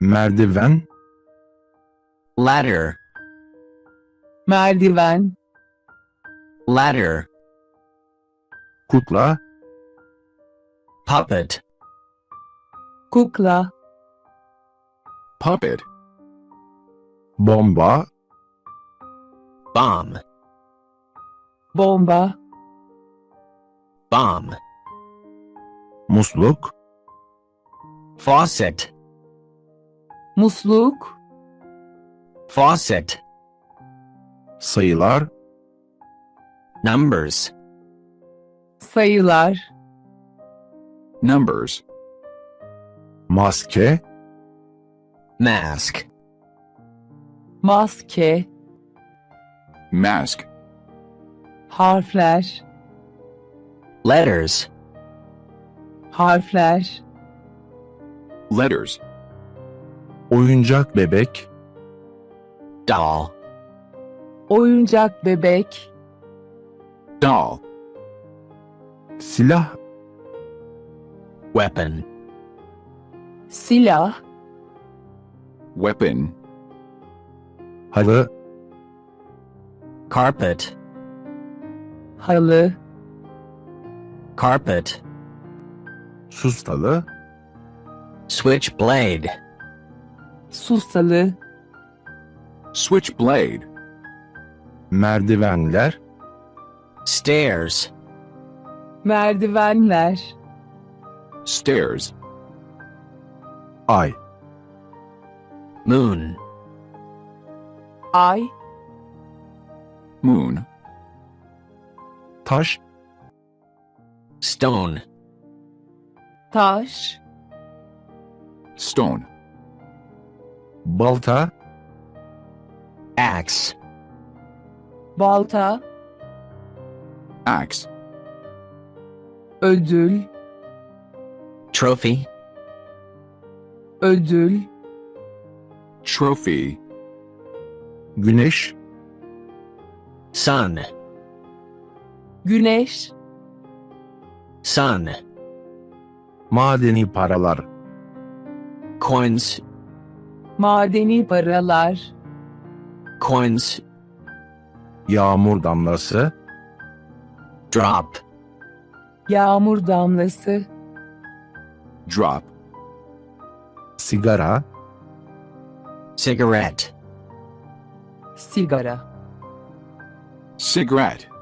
merdiven, ladder, merdiven, ladder, kukla, puppet, kukla, puppet, bomba, bomb, bomba, bomb, musluk, faucet, musluk, faucet, sayılar, numbers, sayılar, numbers, maske, mask, maske, mask, harfler, letters, harfler, letters, oyuncak bebek, doll, oyuncak bebek, doll, silah, weapon, silah, weapon, halı, carpet, halı, carpet, sustalı, switchblade, sustalı, switchblade, merdivenler, stairs, merdivenler, stairs, ay, moon, ay, moon, taş, stone, taş, stone, balta, axe, balta, axe, ödül, trophy, ödül, trophy, güneş, sun, güneş, sun, madeni paralar, coins, madeni paralar, coins, yağmur damlası, drop, yağmur damlası, drop, sigara, cigarette, sigara, cigarette,